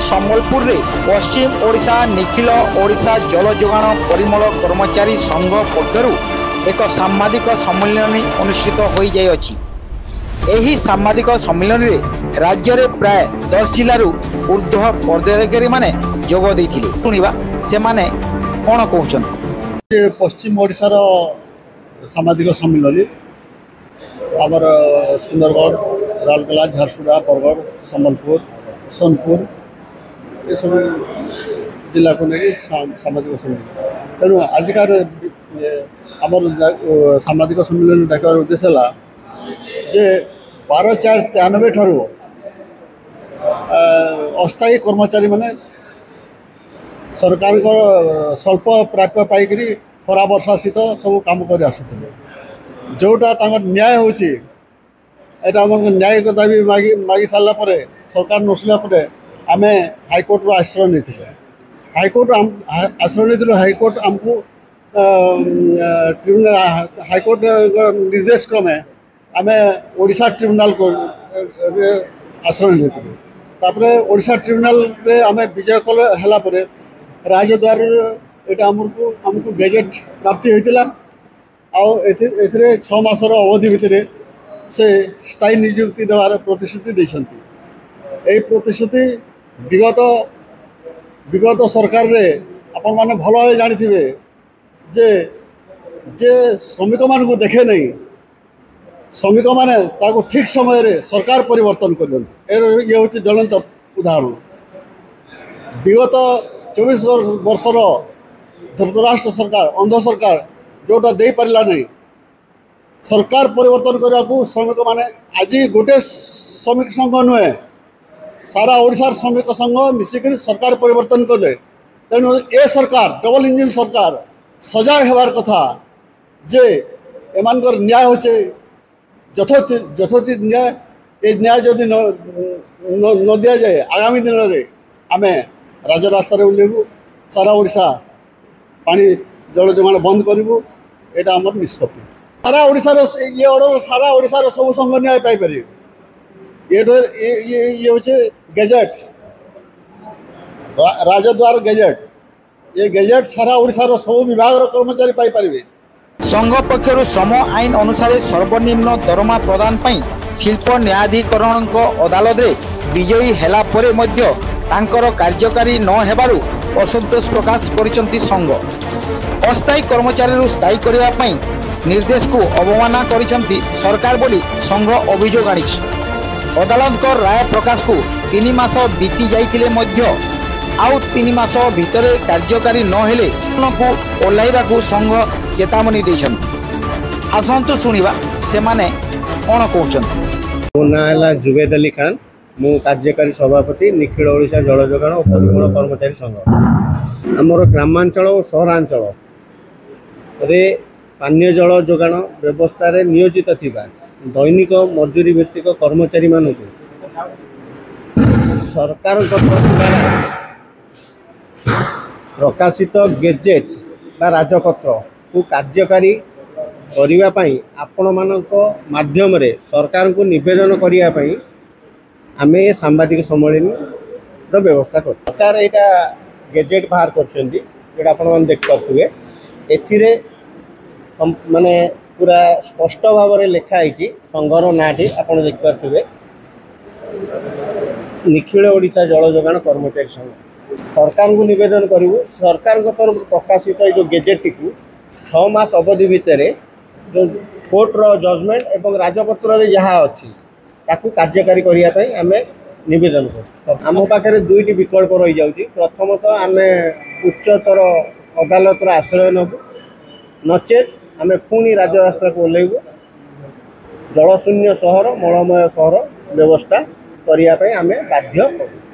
सम्बलपुर रे पश्चिम ओडिशा निखिल ओडिशा जल जोगाण परिमल कर्मचारी संघ पक्षरु एक सांबादिक सम्मेलन अनुष्ठित हो जाइछि। एही सांबादिक सम्मेलन रे राज्य रे प्राय 10 जिल्लारू ऊर्ध्व पदाधिकारी माने जोग दैथिले। सुनिबा से माने कोन कहउछन। पश्चिम ओडिशा रो सांबादिक सम्मेलन आमर सुंदरगढ़, राउरकेला, झारसुगुड़ा, बरगढ़, संबलपुर, सोनपुर ये सब जिला को लेकिन सांबादिक सम्मेलन। तेणु आजिकार आमर सांबादिक सम्मेलन डाकर उद्देश्य है जे 12/4/93 ठारू अस्थायी कर्मचारी माने सरकार स्वल्प प्राप्य पाइकरी खरा वर्षा शीत सब काम कर आसुले जोटा न्याय होची एटा हमर न्याय को दाबी मागी सारा सरकार नसला आम हाईकोर्ट रो आश्रय नहीं हाईकोर्ट आश्रय नहीं हाईकोर्ट आमको ट्रिब्यूनल हाईकोर्ट निर्देश क्रमे आम ओडिशा ट्रिब्यूनल को आश्रय नहीं ओडिशा ट्रिब्यूनल रे आम विजय कला राजद्वार यहाँ आमको गेजेट प्राप्ति होता आउ 6 मासर अवधि भितर से स्थायी नियुक्ति देवार प्रतिश्रुति देछंती। एही प्रतिश्रुति विगत सरकार रे आपण माने भल भाव जानिथिबे जे जे श्रमिक मान को देखे नहीं श्रमिक माने ताको ठीक समय रे सरकार परिवर्तन कर ये हूँ ज्वलंत उदाहरण। विगत 24 वर्षर धृतराष्ट्र सरकार अंध सरकार जोटा दे पारा नहीं सरकार परिवर्तन करने को श्रमिक माने आज गोटे श्रमिक संघ नुहे सारा ओडिशार श्रमिक संघ मिसिक सरकार परिवर्तन कले। तेणु ए सरकार डबल इंजिन सरकार सजाग होवार कथा जे एमानकर न्याय होचे यथोचित न्याय ए न्याय जदि न दिया जाए आगामी दिन में आम राजरास्तार ओल्लू सारा ओडिशा पानी जल जोगाण बंद करूँ यहाँ आम निष्पत्ति सारा ओडिशार ये ऑर्डर सारा ओडिशार सब संघ न्याय पाइपर ये हूँ गेजेट राजद्वार गेजेट ये गेजेट सारा ओडिशार सब विभाग कर्मचारी पाइपर। संघ पक्षर श्रम आईन अनुसार सर्वनिम्न दरमा प्रदान पाई शिल्प न्यायाधिकरण अदालत रे विजयी हेला परे मध्य तांकर कार्यकारी न हेबारु असंतोष प्रकाश करिसंती। संघ अस्थायी कर्मचारी स्थायी करबा पई निर्देश को अवमानना करिसंती सरकार बोली संघ अभियोग आनिछि। अदालत राय प्रकाश को 3 मास बीती जाइतिले मध्य आउ 3 मास भितर कार्यकारी न हेले को ओल्लाइबा को संघ चेतावनी दैछंती। आसंतु सुनिबा से माने कोन कहउछन। मो ना हला जुबेद अली खान मु कार्यकारी सभापति निखिल ओडिशा जल जोगाण और परिमल कर्मचारी संघ। आमर ग्रामांचल और सहरांचल रे पानीय जल जोगाण व्यवस्था रे नियोजित थिबा दैनिक मजूरी भित्तिक कर्मचारी मानक सरकार प्रकाशित गेजेट बा राजपत्र को कार्यकारी करिवा पई आपण मानक माध्यम रे सरकार को निवेदन करिया पई आमे सांबादिक सम्मेलन रो व्यवस्था कर सरकार एटा गेजेट बाहर करछंती जेटा आपण मान देख पाथुवे एथिरे माने पूरा स्पष्ट भाव में लिखा है संघर नाटी आपण देख पाथुवे निखिल ओडिशा जल जोगाण कर्मचारी संघ। सरकार को निवेदन करूँ सरकार तरफ प्रकाशित जो गेजेट को 6 मास अवधि भितर जो कोर्ट रो जजमेंट एवं राजपत्र जहाँ अच्छी ताकू कार्यकारी करने आम निवेदन कर आम पाखे 2टी विकल्प रही जाऊँगी। प्रथमतः आम उच्चतर अदालतर आश्रय नबू नचेत आम पुणी राजरास्ता को ओल्लैबू जलशून्य सहर मलमय सहर व्यवस्था करने आम बाध्य करूँ।